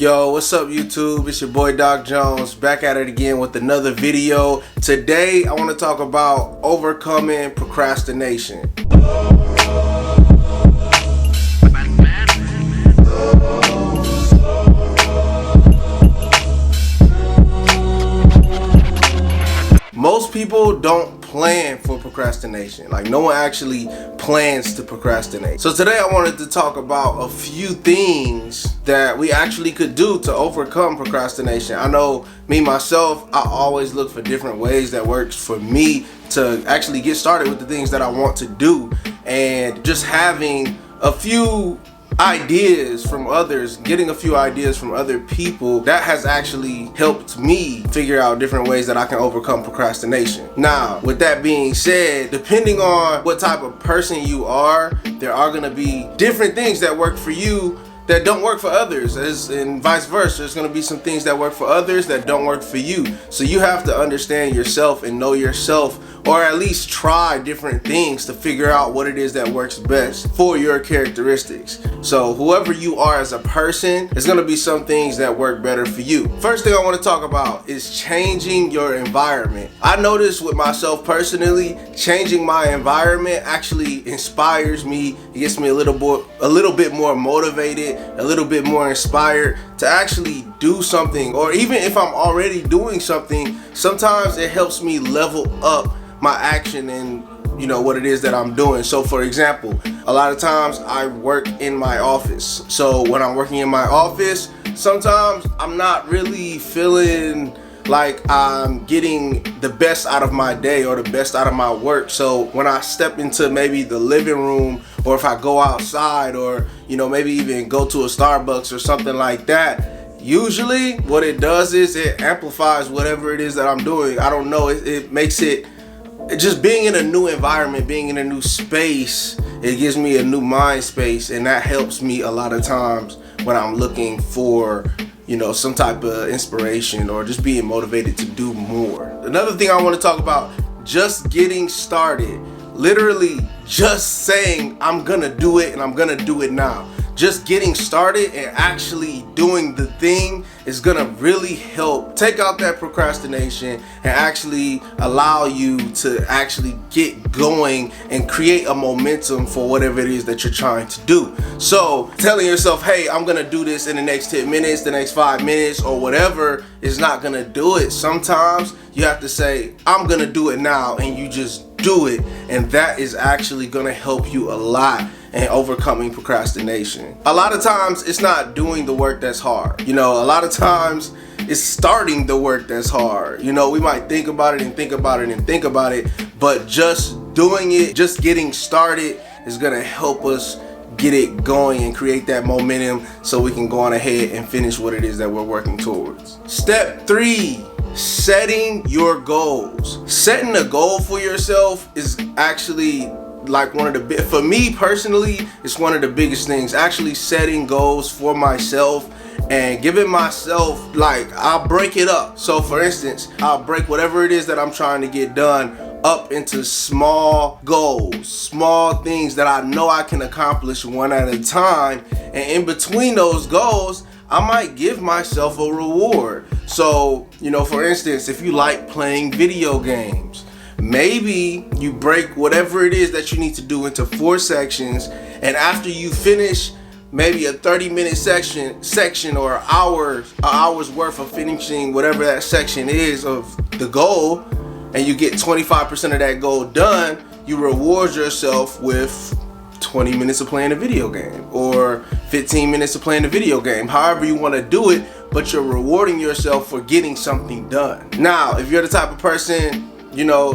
Yo, what's up YouTube? It's your boy Doc Jones, back at it again with another video. Today I want to talk about overcoming procrastination. Most people don't plan for procrastination. Like, no one actually plans to procrastinate. So today I wanted to talk about a few things that we actually could do to overcome procrastination. I know me myself, I always look for different ways that works for me to actually get started with the things that I want to do, and just having a few ideas from others, getting a few ideas from other people, that has actually helped me figure out different ways that I can overcome procrastination. Now, with that being said, depending on what type of person you are, there are going to be different things that work for you that don't work for others, and vice versa. There's gonna be some things that work for others that don't work for you. So you have to understand yourself and know yourself, or at least try different things to figure out what it is that works best for your characteristics. So whoever you are as a person, there's gonna be some things that work better for you. First thing I wanna talk about is changing your environment. I noticed with myself personally, changing my environment actually inspires me. It gets me a little bit more motivated, a little bit more inspired to actually do something. Or even if I'm already doing something, sometimes it helps me level up my action and what it is that I'm doing. So for example, a lot of times I work in my office. So when I'm working in my office, sometimes I'm not really feeling like I'm getting the best out of my day or the best out of my work. So when I step into maybe the living room, or if I go outside, or maybe even go to a Starbucks or something like that, usually what it does is it amplifies whatever it is that I'm doing. I don't know, it makes it, just being in a new environment, being in a new space, it gives me a new mind space, and that helps me a lot of times when I'm looking for some type of inspiration or just being motivated to do more. Another thing I want to talk about, just getting started. Literally just saying I'm gonna do it and I'm gonna do it now. Just getting started and actually doing the thing is gonna really help take out that procrastination and actually allow you to actually get going and create a momentum for whatever it is that you're trying to do. So telling yourself, hey, I'm gonna do this in the next 10 minutes, the next 5 minutes, or whatever, is not gonna do it. Sometimes you have to say, I'm gonna do it now, and you just do it, and that is actually gonna help you a lot in overcoming procrastination. A lot of times it's not doing the work that's hard. A lot of times it's starting the work that's hard. We might think about it and think about it and think about it, but just doing it, just getting started is gonna help us get it going and create that momentum so we can go on ahead and finish what it is that we're working towards. Step 3, setting your goals. Setting a goal for yourself is actually like for me personally, it's one of the biggest things. Actually setting goals for myself and giving myself, I'll break it up. So for instance, I'll break whatever it is that I'm trying to get done up into small goals, small things that I know I can accomplish one at a time. And in between those goals, I might give myself a reward. So, for instance, if you like playing video games, maybe you break whatever it is that you need to do into 4 sections, and after you finish maybe a 30-minute section or an hour's worth of finishing whatever that section is of the goal, and you get 25% of that goal done, you reward yourself with 20 minutes of playing a video game, or 15 minutes of playing a video game, however you want to do it, but you're rewarding yourself for getting something done. Now, if you're the type of person,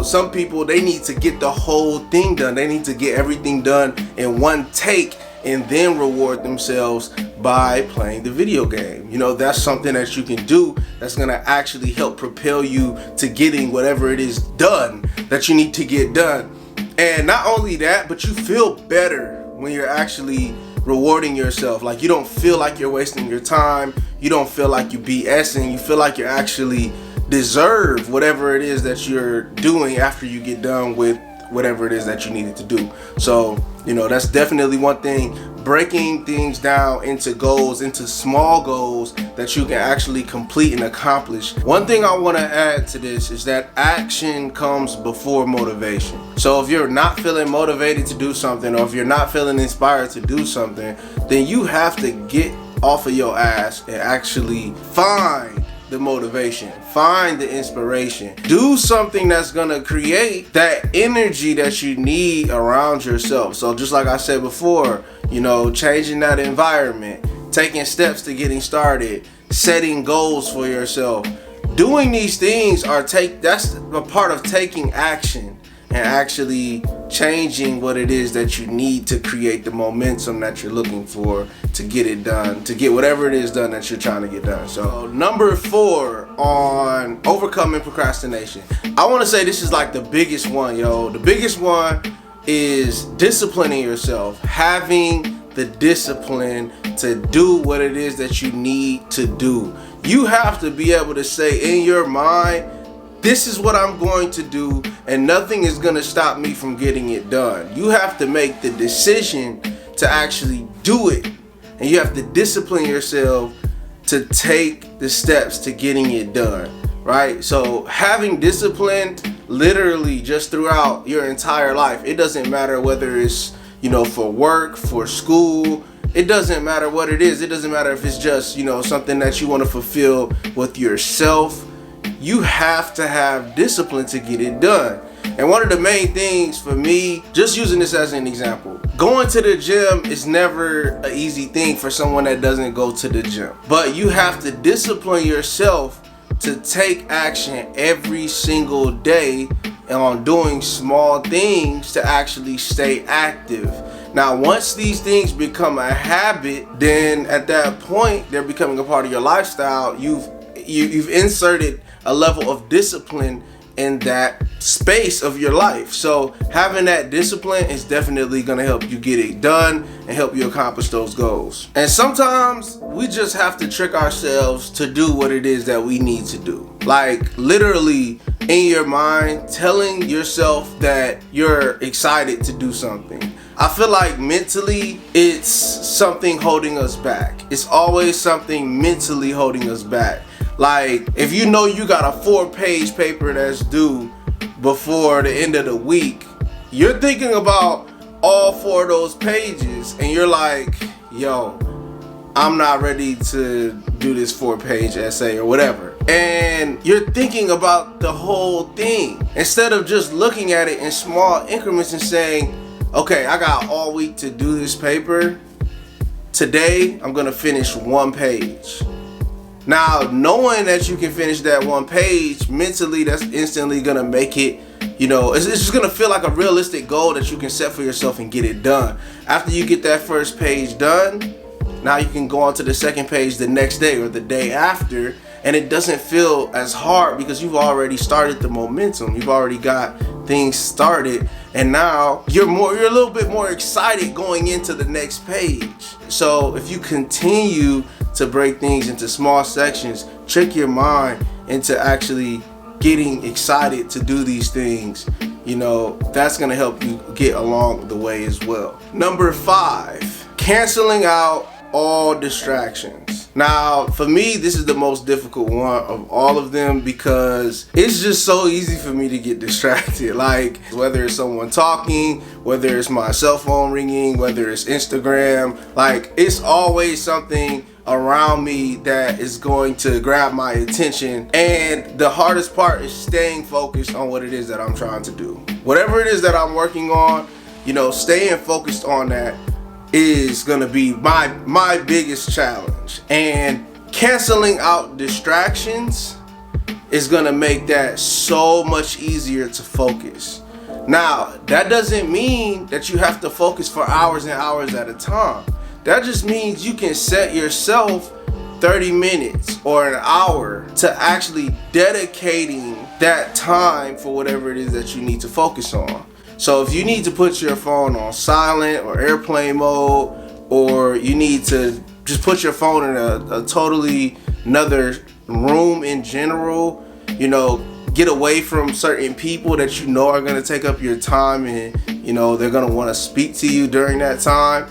some people, they need to get the whole thing done. They need to get everything done in one take and then reward themselves by playing the video game. That's something that you can do that's gonna actually help propel you to getting whatever it is done that you need to get done. And not only that, but you feel better when you're actually rewarding yourself. Like, you don't feel like you're wasting your time. You don't feel like you're BSing. You feel like you're actually deserve whatever it is that you're doing after you get done with whatever it is that you needed to do. So, that's definitely one thing. Breaking things down into goals, into small goals that you can actually complete and accomplish. One thing I want to add to this is that action comes before motivation. So if you're not feeling motivated to do something, or if you're not feeling inspired to do something, then you have to get off of your ass and actually find the motivation, find the inspiration, do something that's gonna create that energy that you need around yourself. So just like I said before, changing that environment, taking steps to getting started, setting goals for yourself. Doing these things that's a part of taking action and actually changing what it is that you need to create the momentum that you're looking for to get it done, to get whatever it is done that you're trying to get done. So number 4 on overcoming procrastination. I want to say this is like the biggest one, yo. The biggest one is disciplining yourself, having the discipline to do what it is that you need to do. You have to be able to say in your mind, this is what I'm going to do, and nothing is going to stop me from getting it done. You have to make the decision to actually do it, and you have to discipline yourself to take the steps to getting it done, right? So having discipline literally just throughout your entire life, it doesn't matter whether it's, for work, for school, it doesn't matter what it is. It doesn't matter if it's just, something that you want to fulfill with yourself. You have to have discipline to get it done. And one of the main things for me, just using this as an example, going to the gym is never an easy thing for someone that doesn't go to the gym. But you have to discipline yourself to take action every single day on doing small things to actually stay active. Now, once these things become a habit, then at that point, they're becoming a part of your lifestyle. You've inserted a level of discipline in that space of your life. So having that discipline is definitely going to help you get it done and help you accomplish those goals. And sometimes we just have to trick ourselves to do what it is that we need to do. Like literally in your mind, telling yourself that you're excited to do something. I feel like mentally it's something holding us back. It's always something mentally holding us back. Like if you got a 4-page paper that's due before the end of the week, you're thinking about all 4 of those pages and you're like, yo, I'm not ready to do this 4-page essay or whatever. And you're thinking about the whole thing instead of just looking at it in small increments and saying, okay, I got all week to do this paper. Today, I'm gonna finish 1 page. Now, knowing that you can finish that 1 page, mentally, that's instantly gonna make it, it's just gonna feel like a realistic goal that you can set for yourself and get it done. After you get that first page done, now you can go on to the second page the next day or the day after, and it doesn't feel as hard because you've already started the momentum. You've already got things started, and now you're a little bit more excited going into the next page. So if you continue to break things into small sections, trick your mind into actually getting excited to do these things, that's gonna help you get along the way as well. Number 5, canceling out all distractions. Now, for me, this is the most difficult one of all of them because it's just so easy for me to get distracted. Like, whether it's someone talking, whether it's my cell phone ringing, whether it's Instagram, like, it's always something around me that is going to grab my attention. And the hardest part is staying focused on what it is that I'm trying to do. Whatever it is that I'm working on, staying focused on that is gonna be my biggest challenge. And canceling out distractions is gonna make that so much easier to focus. Now, that doesn't mean that you have to focus for hours and hours at a time. That just means you can set yourself 30 minutes or an hour to actually dedicating that time for whatever it is that you need to focus on. So if you need to put your phone on silent or airplane mode, or you need to just put your phone in a totally another room in general, get away from certain people that are going to take up your time and, they're going to want to speak to you during that time.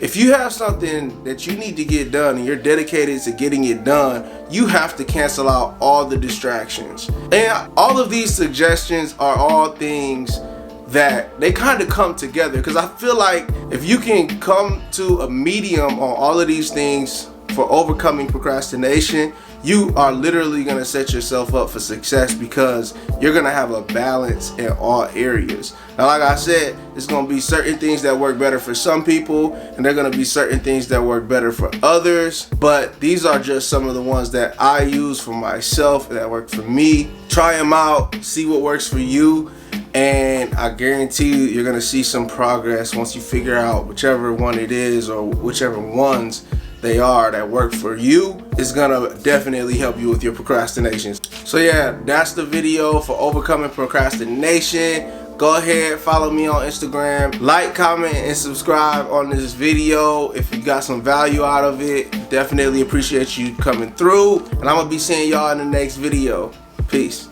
if you have something that you need to get done and you're dedicated to getting it done, you have to cancel out all the distractions. And all of these suggestions are all things that they kind of come together, because I feel like if you can come to a medium on all of these things for overcoming procrastination, you are literally going to set yourself up for success, because you're going to have a balance in all areas. Now, like I said, it's going to be certain things that work better for some people, and there are going to be certain things that work better for others. But these are just some of the ones that I use for myself, that work for me. Try them out, see what works for you, and I guarantee you, you're going to see some progress once you figure out whichever one it is, or whichever ones they are that work for you. Is gonna definitely help you with your procrastination. So yeah, that's the video for overcoming procrastination. Go ahead, follow me on Instagram, like, comment, and subscribe on this video if you got some value out of it. Definitely appreciate you coming through, and I'm gonna be seeing y'all in the next video. Peace.